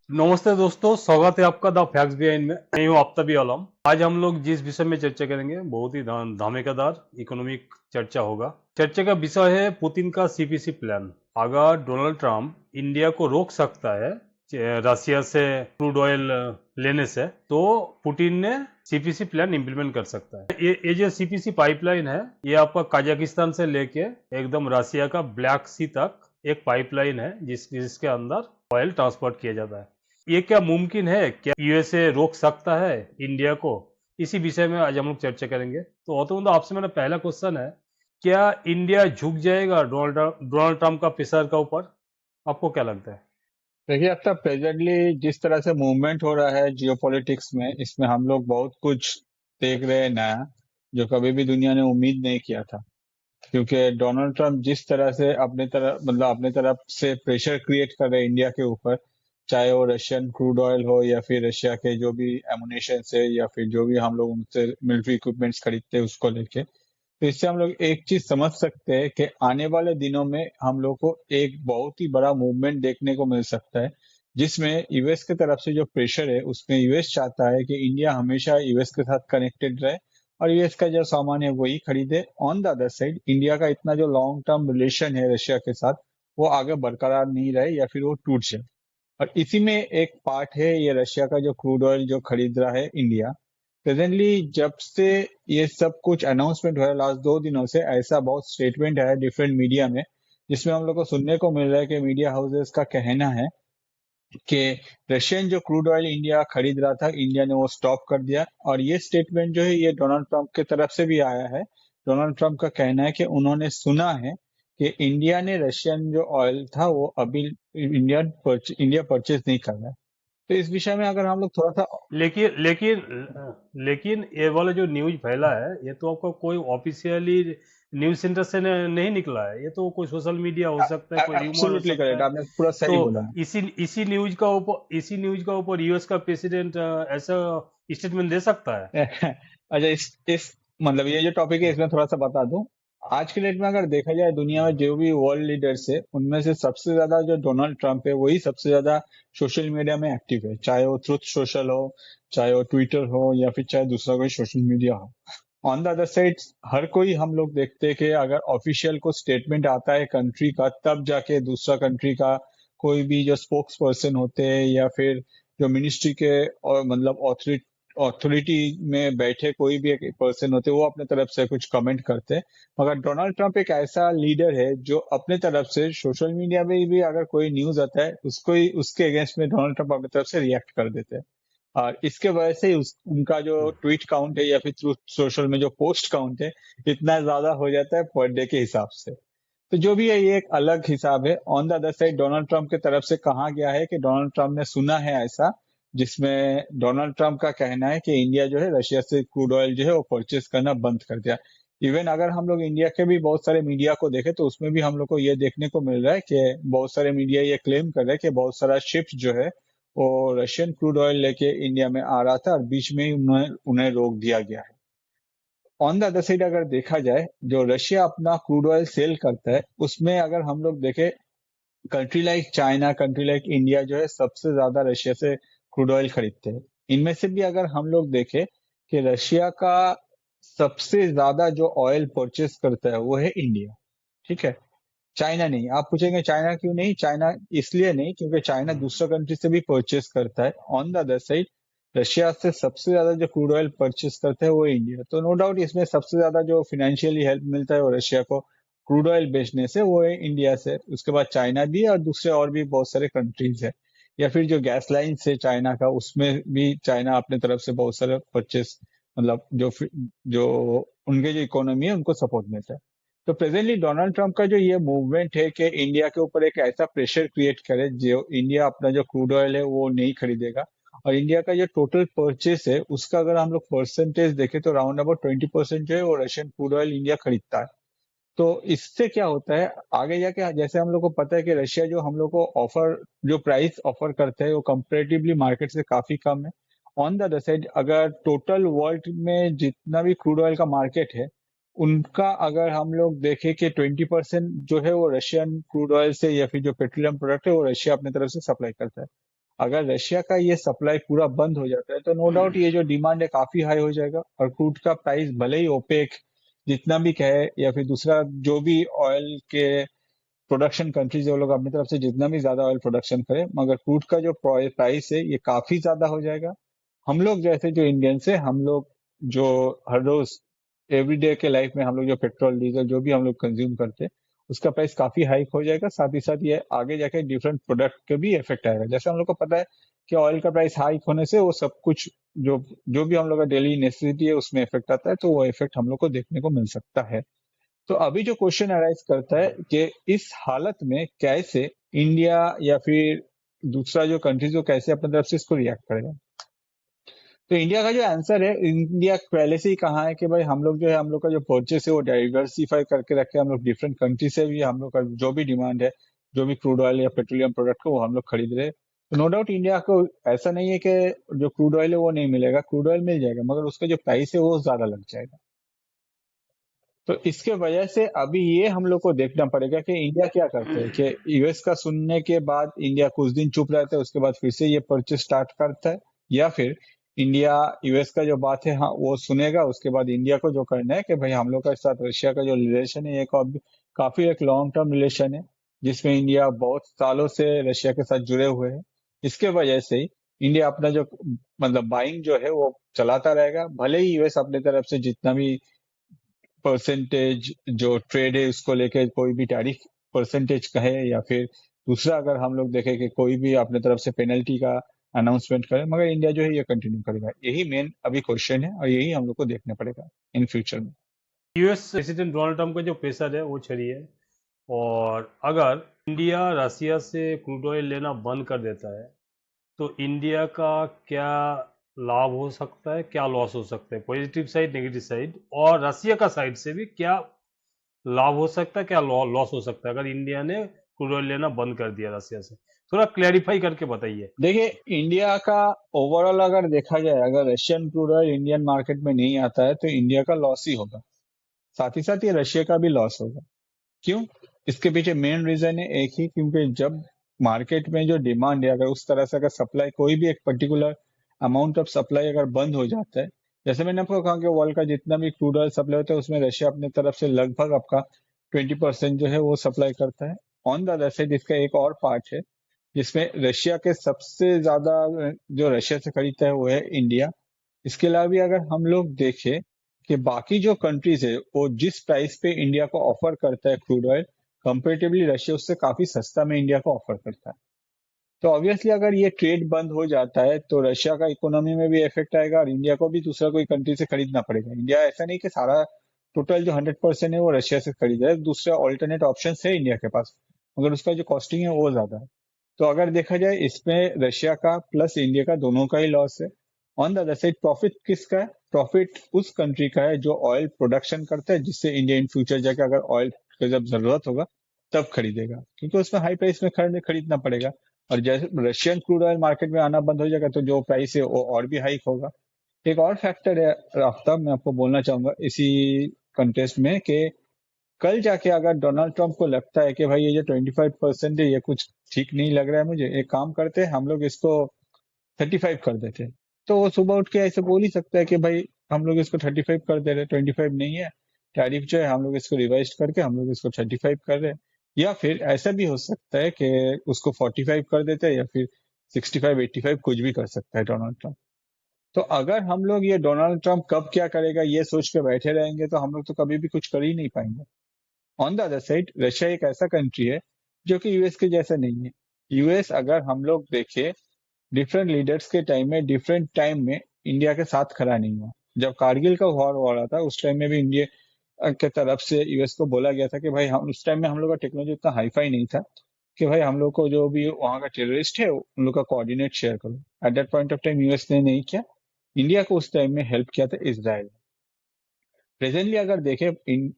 नमस्ते दोस्तों, स्वागत है आपका द फैक्ट्स बिहाइंड में। मैं हूँ आफ्ताबी आलम। आज हम लोग जिस विषय में चर्चा करेंगे बहुत ही धमाकेदार इकोनॉमिक चर्चा होगा। चर्चा का विषय है पुतिन का सीपीसी प्लान। अगर डोनाल्ड ट्रंप इंडिया को रोक सकता है रशिया से क्रूड ऑयल लेने से, तो पुतिन ने सीपीसी प्लान इंप्लीमेंट कर सकता है। ये जो सीपीसी पाइपलाइन है, ये आपका कजाकिस्तान से लेके एकदम रशिया का ब्लैक सी तक एक पाइपलाइन है जिसके अंदर ऑयल ट्रांसपोर्ट किया जाता है। ये क्या मुमकिन है? क्या यूएसए रोक सकता है इंडिया को? इसी विषय में आज हम लोग चर्चा करेंगे। तो आपसे मेरा पहला क्वेश्चन है, क्या इंडिया झुक जाएगा डोनाल्ड ट्रंप का प्रेशर का ऊपर? आपको क्या लगता है? देखिए, अब तक प्रेजेंटली जिस तरह से मूवमेंट हो रहा है जियोपॉलिटिक्स में, इसमें हम लोग बहुत कुछ देख रहे हैं नया, जो कभी भी दुनिया ने उम्मीद नहीं किया था। क्योंकि डोनाल्ड ट्रंप जिस तरह से अपने तरफ से प्रेशर क्रिएट कर रहे हैं इंडिया के ऊपर, चाहे वो रशियन क्रूड ऑयल हो या फिर रशिया के जो भी एमुनेशन है या फिर जो भी हम लोग उनसे मिलिट्री इक्विपमेंट्स खरीदते हैं उसको लेके, तो इससे हम लोग एक चीज समझ सकते हैं कि आने वाले दिनों में हम लोग को एक बहुत ही बड़ा मूवमेंट देखने को मिल सकता है, जिसमें यूएस की तरफ से जो प्रेशर है उसमें यूएस चाहता है कि इंडिया हमेशा यूएस के साथ कनेक्टेड रहे और यूएस का जो सामान है वही खरीदे। On the other side, India का इतना जो लॉन्ग टर्म रिलेशन है रशिया के साथ, वो आगे बरकरार नहीं रहे या फिर वो टूट जाए। और इसी में एक पार्ट है ये रशिया का जो क्रूड ऑयल जो खरीद रहा है इंडिया। प्रेजेंटली जब से ये सब कुछ अनाउंसमेंट हुआ है लास्ट 2 दिनों से, ऐसा बहुत स्टेटमेंट है डिफरेंट मीडिया में, जिसमें हम लोग को सुनने को मिल रहा है कि मीडिया हाउसेस का कहना है कि रशियन जो क्रूड ऑयल इंडिया खरीद रहा था, इंडिया ने वो स्टॉप कर दिया। और ये स्टेटमेंट जो है ये डोनाल्ड ट्रंप की तरफ से भी आया है। डोनाल्ड ट्रंप का कहना है कि उन्होंने सुना है कि इंडिया ने रशियन जो ऑयल था वो अभी इंडिया परचेज नहीं कर रहा है। तो इस विषय में अगर हम लोग थोड़ा सा लेकिन लेकिन लेकिन ये वाला जो न्यूज फैला है, ये तो आपका कोई ऑफिशियली न्यूज सेंटर से नहीं निकला है। ये तो कोई सोशल मीडिया हो सकता है, कोई र्यूमर हो एब्सोल्युटली सकता करेक्ट, है। आपने पूरा तो सही बोला। इसी इसी न्यूज का ऊपर यूएस का प्रेसिडेंट ऐसा स्टेटमेंट दे सकता है? अच्छा, इस मतलब ये जो टॉपिक है इसमें थोड़ा सा बता दूं। आज के डेट में अगर देखा जाए दुनिया में जो भी वर्ल्ड लीडर्स है उनमें से सबसे ज्यादा जो डोनाल्ड ट्रंप है वही सबसे ज्यादा सोशल मीडिया में एक्टिव है, चाहे वो ट्रुथ सोशल हो, चाहे वो ट्विटर हो या फिर चाहे दूसरा कोई सोशल मीडिया हो। ऑन द अदर साइड, हर कोई हम लोग देखते हैं कि अगर ऑफिशियल को स्टेटमेंट आता है कंट्री का, तब जाके दूसरा कंट्री का कोई भी जो स्पोक्स पर्सन होते हैं या फिर जो मिनिस्ट्री के और मतलब अथॉरिटी में बैठे कोई भी एक पर्सन होते हैं, वो अपने तरफ से कुछ कमेंट करते हैं। मगर डोनाल्ड ट्रंप एक ऐसा लीडर है जो अपने तरफ से सोशल मीडिया में भी अगर कोई न्यूज आता है उसको ही उसके अगेंस्ट में डोनाल्ड ट्रंप अपनी तरफ से रिएक्ट कर देते हैं। और इसके वजह से उनका जो ट्वीट काउंट है या फिर थ्रू सोशल में जो पोस्ट काउंट है इतना ज्यादा हो जाता है पर डे के हिसाब से। तो जो भी है ये एक अलग हिसाब है। On the other side, Donald Trump की तरफ से कहा गया है कि डोनाल्ड ट्रंप ने सुना है ऐसा, जिसमें डोनाल्ड ट्रंप का कहना है कि इंडिया जो है रशिया से क्रूड ऑयल जो है वो परचेज करना बंद कर दिया। इवन अगर हम लोग इंडिया के भी बहुत सारे मीडिया को देखें तो उसमें भी हम लोग को ये देखने को मिल रहा है कि बहुत सारे मीडिया ये क्लेम कर रहे हैं कि बहुत सारा शिप्स जो है वो रशियन क्रूड ऑयल लेके इंडिया में आ रहा था और बीच में ही उन्हें उन्हें रोक दिया गया है। ऑन द अदर साइड अगर देखा जाए, जो रशिया अपना क्रूड ऑयल सेल करता है उसमें अगर हम लोग देखें, country like China, country like India जो है सबसे ज्यादा रशिया से क्रूड ऑयल खरीदते हैं। इनमें से भी अगर हम लोग देखें कि रशिया का सबसे ज्यादा जो ऑयल परचेस करता है वो है इंडिया। ठीक है, चाइना नहीं। आप पूछेंगे चाइना क्यों नहीं? चाइना इसलिए नहीं क्योंकि चाइना दूसरा कंट्री से भी परचेस करता है। On the other side, Russia से सबसे ज्यादा जो क्रूड ऑयल परचेस करते हैं वो इंडिया। तो नो डाउट इसमें सबसे ज्यादा जो फिनेंशियली हेल्प मिलता है वो रशिया को क्रूड ऑयल बेचने से, वो है इंडिया से। उसके बाद चाइना भी है और दूसरे और भी बहुत सारे कंट्रीज है। या फिर जो गैस लाइन है चाइना का, उसमें भी चाइना अपने तरफ से बहुत सारे परचेस, मतलब जो उनके जो इकोनॉमी है उनको सपोर्ट मिलता है। तो प्रेजेंटली डोनाल्ड ट्रंप का जो ये मूवमेंट है कि इंडिया के ऊपर एक ऐसा प्रेशर क्रिएट करे जो इंडिया अपना जो क्रूड ऑयल है वो नहीं खरीदेगा, और इंडिया का जो टोटल परचेस है उसका अगर हम लोग परसेंटेज देखें तो राउंड अबाउट 20% जो है वो रशियन क्रूड ऑयल इंडिया खरीदता है। तो इससे क्या होता है आगे जाके, जैसे हम लोग को पता है कि रशिया जो हम लोग को ऑफर, जो प्राइस ऑफर करता है वो कंपेरेटिवली मार्केट से काफी कम है। ऑन द अदर साइड, अगर टोटल वर्ल्ड में जितना भी क्रूड ऑयल का मार्केट है उनका अगर हम लोग देखें कि 20% जो है वो रशियन क्रूड ऑयल से या फिर जो पेट्रोलियम प्रोडक्ट है वो रशिया अपने तरफ से सप्लाई करता है। अगर रशिया का ये सप्लाई पूरा बंद हो जाता है तो नो डाउट ये जो डिमांड है काफी हाई हो जाएगा और क्रूड का प्राइस भले ही ओपेक जितना भी कहे या फिर दूसरा जो भी ऑयल के प्रोडक्शन कंट्रीज वो लोग अपनी तरफ से जितना भी ज्यादा ऑयल प्रोडक्शन करें, मगर क्रूड का जो प्राइस है ये काफी ज्यादा हो जाएगा। हम लोग जैसे जो इंडियंस है, हम लोग जो हर रोज एवरीडे के लाइफ में हम लोग जो पेट्रोल डीजल जो भी हम लोग कंज्यूम करते हैं उसका प्राइस काफी हाइक हो जाएगा। साथ ही साथ ये आगे जाके डिफरेंट प्रोडक्ट के भी इफेक्ट आएगा। जैसे हम लोग को पता है कि ऑयल का प्राइस हाइक होने से वो सब कुछ जो जो भी हम लोग का डेली नेसेसिटी है उसमें इफेक्ट आता है, तो वो इफेक्ट हम लोग को देखने को मिल सकता है। तो अभी जो क्वेश्चन अराइज करता है कि इस हालत में कैसे इंडिया या फिर दूसरा जो कंट्रीज वो कैसे अपनी तरफ से इसको रिएक्ट करेगा। तो इंडिया का जो आंसर है, इंडिया पहले से ही कहा है कि भाई हम लोग जो है हम लोग का जो परचेस है वो डाइवर्सिफाई करके रखे। हम लोग डिफरेंट कंट्री से भी हम लोग का जो भी डिमांड है, जो भी क्रूड ऑयल या पेट्रोलियम प्रोडक्ट को वो हम लोग खरीद रहे हैं। तो नो डाउट इंडिया को ऐसा नहीं है कि जो क्रूड ऑयल है वो नहीं मिलेगा, क्रूड ऑयल मिल जाएगा, मगर उसका जो प्राइस है वो ज्यादा लग जाएगा। तो इसके वजह से अभी ये हम लोग को देखना पड़ेगा कि इंडिया क्या करते हैं। कि यूएस का सुनने के बाद इंडिया कुछ दिन चुप रहता है, उसके बाद फिर से ये परचेस स्टार्ट करता है, या फिर इंडिया यूएस का जो बात है हाँ वो सुनेगा, उसके बाद इंडिया को जो करना है कि भाई हम लोग का साथ रशिया का जो रिलेशन है ये काफी एक लॉन्ग टर्म रिलेशन है जिसमें इंडिया बहुत सालों से रशिया के साथ जुड़े हुए हैं। इसके वजह से ही इंडिया अपना जो मतलब बाइंग जो है वो चलाता रहेगा, भले ही यूएस अपनी तरफ से जितना भी परसेंटेज जो ट्रेड है उसको लेके कोई भी टैरिफ परसेंटेज कहे, या फिर दूसरा अगर हम लोग देखें कि कोई भी अपने तरफ से पेनल्टी का अनाउंसमेंट करे, मगर इंडिया जो है ये कंटिन्यू करेगा। यही मेन अभी क्वेश्चन है और यही हम लोग को देखना पड़ेगा इन फ्यूचर में। यूएस प्रेसिडेंट डोनाल्ड ट्रंप का जो प्रेशर है वो छड़ी है, और अगर इंडिया रसिया से क्रूड ऑयल लेना बंद कर देता है तो इंडिया का क्या लाभ हो सकता है, क्या लॉस हो सकता है, पॉजिटिव साइड नेगेटिव साइड, और रसिया का साइड से भी क्या लाभ हो सकता है, क्या लॉस हो सकता है अगर इंडिया ने क्रूड ऑयल लेना बंद कर दिया रसिया से। थोड़ा क्लैरिफाई करके बताइए। देखिए, इंडिया का ओवरऑल अगर देखा जाए, अगर Russian crude oil Indian market में नहीं आता है तो इंडिया का लॉस ही होगा, साथ ही साथ ये रशिया का भी लॉस होगा। क्यों? इसके पीछे मेन रीजन है एक ही, क्योंकि जब मार्केट में जो डिमांड है, अगर उस तरह से अगर सप्लाई कोई भी एक पर्टिकुलर अमाउंट ऑफ सप्लाई अगर बंद हो जाता है, जैसे मैंने आपको कहा कि वर्ल्ड का जितना भी क्रूड ऑयल सप्लाई होता है उसमें रशिया अपनी तरफ से लगभग आपका 20% जो है वो सप्लाई करता है। ऑन द अदर साइड इसका एक और पार्ट है जिसमें रशिया के सबसे ज्यादा जो रशिया से खरीदता है वो है इंडिया। इसके अलावा भी अगर हम लोग देखें कि बाकी जो कंट्रीज है वो जिस प्राइस पे इंडिया को ऑफर करता है क्रूड ऑयल, कंपेरेटिवली रशिया उससे काफी सस्ता में इंडिया को ऑफर करता है। तो ऑब्वियसली अगर ये ट्रेड बंद हो जाता है तो रशिया का इकोनॉमी में भी इफेक्ट आएगा और इंडिया को भी दूसरा कोई कंट्री से खरीदना पड़ेगा। इंडिया ऐसा नहीं कि सारा टोटल जो 100% है वो रशिया से खरीद रहा है, दूसरा ऑल्टरनेट ऑप्शन है इंडिया के पास, मगर उसका जो कॉस्टिंग है वो ज्यादा है। तो अगर देखा जाए इसमें रशिया का प्लस इंडिया का दोनों का ही लॉस है। On the other side profit किसका है? प्रॉफिट उस कंट्री का है जो ऑयल प्रोडक्शन करता है, जिससे इंडिया इन फ्यूचर जाके अगर ऑयल का जब जरूरत होगा तब खरीदेगा, क्योंकि उसमें हाई प्राइस में खरीदना पड़ेगा। और जैसे रशियन क्रूड ऑयल मार्केट में आना बंद हो जाएगा तो जो प्राइस है वो और भी हाइक होगा। एक और फैक्टर है आफ्ताब, मैं आपको बोलना चाहूंगा इसी कंटेस्ट में कि कल जाके अगर डोनाल्ड ट्रंप को लगता है कि भाई ये जो 25% है ये कुछ ठीक नहीं लग रहा है मुझे, एक काम करते हैं हम लोग इसको 35 कर देते हैं, तो वो सुबह उठ के ऐसे बोल ही सकता है कि भाई हम लोग इसको 35 कर दे रहे हैं, 25 नहीं है टैरिफ जो है, हम लोग इसको रिवाइज करके हम लोग इसको 35 कर रहे हैं। या फिर ऐसा भी हो सकता है कि उसको 45 कर देते हैं, या फिर 65 85 कुछ भी कर सकता है डोनाल्ड ट्रंप। तो अगर हम लोग ये डोनाल्ड ट्रंप कब क्या करेगा ये सोच के बैठे रहेंगे तो हम लोग तो कभी भी कुछ कर ही नहीं पाएंगे। On the other side Russia एक ऐसा कंट्री है जो कि यूएस के जैसा नहीं है। यूएस अगर हम लोग देखें डिफरेंट लीडर्स के टाइम में डिफरेंट टाइम में इंडिया के साथ खड़ा नहीं हुआ। जब कारगिल का वॉर हो रहा था उस टाइम में भी इंडिया के तरफ से यूएस को बोला गया था कि भाई हम उस टाइम में हम लोग का टेक्नोलॉजी उतना हाईफाई नहीं था कि भाई हम लोग को जो भी वहां का टेररिस्ट है उन लोग का कोऑर्डिनेट शेयर करो। At that point of time US ने नहीं किया, इंडिया को उस टाइम में हेल्प किया था इसराइल। प्रेजेंटली अगर देखें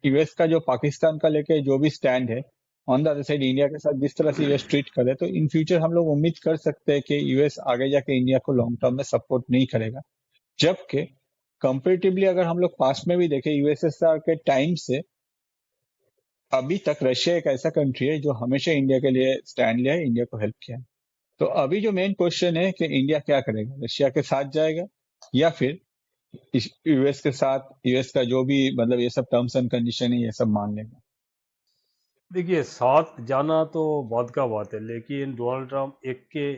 यूएस का जो पाकिस्तान का लेके जो भी स्टैंड है, on the other side India के साथ जिस तरह से यूएस ट्रीट करे, तो इन फ्यूचर हम लोग उम्मीद कर सकते हैं कि यूएस आगे जाके इंडिया को लॉन्ग टर्म में सपोर्ट नहीं करेगा। जबकि कंपेरेटिवली अगर हम लोग पास्ट में भी देखें यूएसएसआर के टाइम से अभी तक रशिया एक ऐसा कंट्री है जो हमेशा इंडिया के लिए स्टैंड लिया है, इंडिया को हेल्प किया है। तो अभी जो मेन क्वेश्चन है कि इंडिया क्या करेगा, रशिया के साथ जाएगा या फिर यूएस के साथ, यूएस का जो भी मतलब ये सब टर्म्स एंड कंडीशन है ये सब मान लेगा। देखिए, साथ जाना तो बहुत का बात है, लेकिन डोनाल्ड ट्रम्प एक के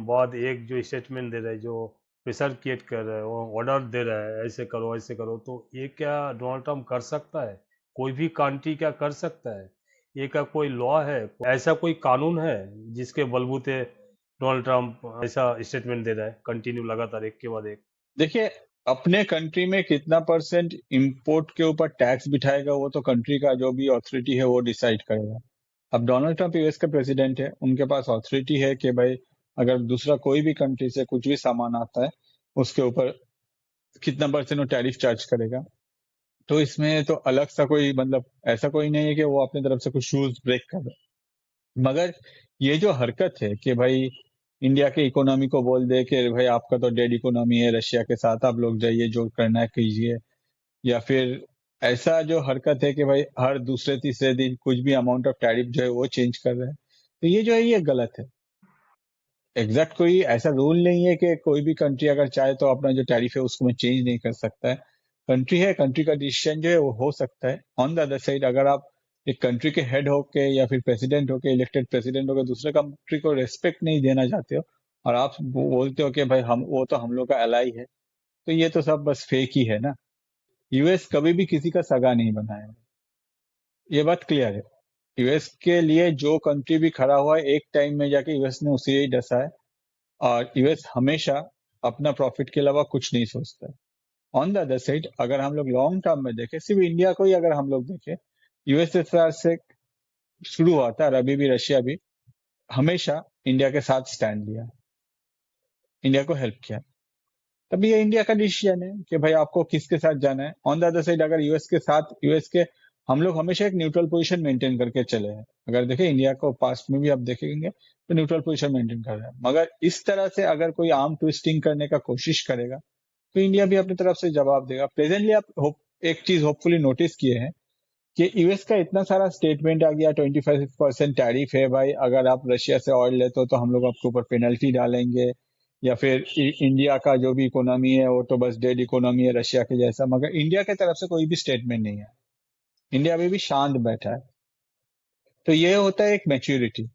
बाद एक जो स्टेटमेंट दे रहा है, जो प्रेशर क्रिएट कर रहा है, वो ऑर्डर दे रहा है ऐसे करो, तो ये क्या डोनाल्ड ट्रम्प कर सकता है? कोई भी कंट्री क्या कर सकता है? ये का कोई लॉ है, ऐसा कोई कानून है जिसके बलबूते डोनाल्ड ट्रम्प ऐसा स्टेटमेंट दे रहा है कंटिन्यू लगातार एक के बाद एक? देखिए, अपने कंट्री में कितना परसेंट इंपोर्ट के ऊपर टैक्स बिठाएगा वो तो कंट्री का जो भी अथॉरिटी है वो डिसाइड करेगा। अब डोनाल्ड ट्रंप यूएस के प्रेसिडेंट है, उनके पास अथॉरिटी है कि भाई अगर दूसरा कोई भी कंट्री से कुछ भी सामान आता है उसके ऊपर कितना परसेंट वो टैरिफ चार्ज करेगा। तो इसमें तो अलग सा कोई मतलब ऐसा कोई नहीं है कि वो अपनी तरफ से कुछ रूल्स ब्रेक कर रहा है। मगर ये जो हरकत है कि भाई इंडिया के इकोनॉमी को बोल दे कि भाई आपका तो डेड इकोनॉमी है, रशिया के साथ आप लोग जाइए, जो करना है कीजिए, या फिर ऐसा जो हरकत है कि भाई हर दूसरे तीसरे दिन कुछ भी अमाउंट ऑफ टैरिफ जो है वो चेंज कर रहे हैं, तो ये जो है ये गलत है। एग्जैक्ट कोई ऐसा रूल नहीं है कि कोई भी कंट्री अगर चाहे तो अपना जो टैरिफ है उसको में चेंज नहीं कर सकता है। कंट्री है, कंट्री का डिसीजन जो है वो हो सकता है। ऑन द अदर साइड अगर आप एक कंट्री के हेड होके या फिर प्रेसिडेंट होके, इलेक्टेड प्रेसिडेंट होके दूसरे कंट्री को रेस्पेक्ट नहीं देना चाहते हो और आप बोलते हो कि भाई हम वो तो हम लोग का अलाई है, तो ये तो सब बस फेक ही है ना। यूएस कभी भी किसी का सगा नहीं बना है, ये बात क्लियर है। यूएस के लिए जो कंट्री भी खड़ा हुआ है एक टाइम में जाके यूएस ने उसे ही डसा है, और यूएस हमेशा अपना प्रॉफिट के अलावा कुछ नहीं सोचता है। ऑन द अदर साइड अगर हम लोग लॉन्ग टर्म में देखें, सिर्फ इंडिया को ही अगर हम लोग देखें, यूएसएसआर से शुरू हुआ था और अभी भी रशिया भी हमेशा इंडिया के साथ स्टैंड लिया, इंडिया को हेल्प किया। तब ये इंडिया का डिसीजन है कि भाई आपको किसके साथ जाना है। ऑन द अदर साइड अगर यूएस के साथ, यूएस के हम लोग हमेशा एक न्यूट्रल पोजीशन मेंटेन करके चले हैं। अगर देखें इंडिया को पास्ट में भी आप देखेंगे तो न्यूट्रल पोजीशन मेंटेन कर रहा है, मगर इस तरह से अगर कोई आर्म ट्विस्टिंग करने का कोशिश करेगा तो इंडिया भी अपनी तरफ से जवाब देगा। प्रेजेंटली आप एक चीज होपफुली नोटिस किए हैं कि यूएस का इतना सारा स्टेटमेंट आ गया, 25% टैरिफ है भाई, अगर आप रशिया से ऑयल लेते हो तो हम लोग आपके ऊपर पेनल्टी डालेंगे, या फिर इंडिया का जो भी इकोनॉमी है वो तो बस डेड इकोनॉमी है रशिया के जैसा। मगर इंडिया की तरफ से कोई भी स्टेटमेंट नहीं है, इंडिया अभी भी शांत बैठा है। तो ये होता है एक मैच्योरिटी,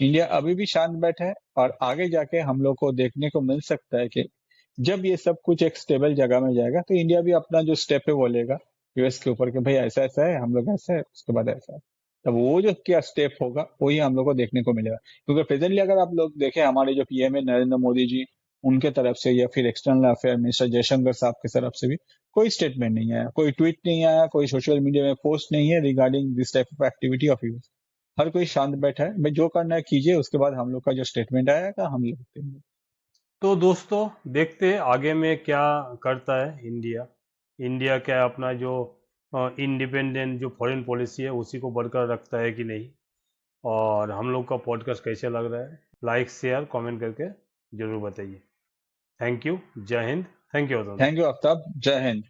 इंडिया अभी भी शांत बैठा है और आगे जाके हम लोग को देखने को मिल सकता है कि जब ये सब कुछ एक स्टेबल जगह में जाएगा तो इंडिया भी अपना जो स्टेप है वो लेगा यूएस के ऊपर कि भाई ऐसा ऐसा है, हम लोग ऐसा है, उसके बाद ऐसा है। तब वो जो क्या स्टेप होगा वही हम लोग को देखने को मिलेगा। क्योंकि प्रेजेंटली अगर आप लोग देखें हमारे जो पीएम है नरेंद्र मोदी जी, उनके तरफ से या फिर एक्सटर्नल अफेयर मिनिस्टर जयशंकर साहब की तरफ से भी कोई स्टेटमेंट नहीं आया, कोई ट्वीट नहीं आया, कोई सोशल मीडिया में पोस्ट नहीं है regarding this type of activity of US. हर कोई शांत बैठा है, भाई जो करना है कीजिए, उसके बाद हम लोग का जो स्टेटमेंट आएगा हम लोग देंगे। तो दोस्तों, देखते हैं आगे में क्या करता है इंडिया। इंडिया क्या अपना जो इंडिपेंडेंट जो फॉरेन पॉलिसी है उसी को बरकरार रखता है कि नहीं, और हम लोग का पॉडकास्ट कैसे लग रहा है, लाइक शेयर कमेंट करके जरूर बताइए। Thank you. जय हिंद। Thank you Atul. Thank you Aftab, जय हिंद।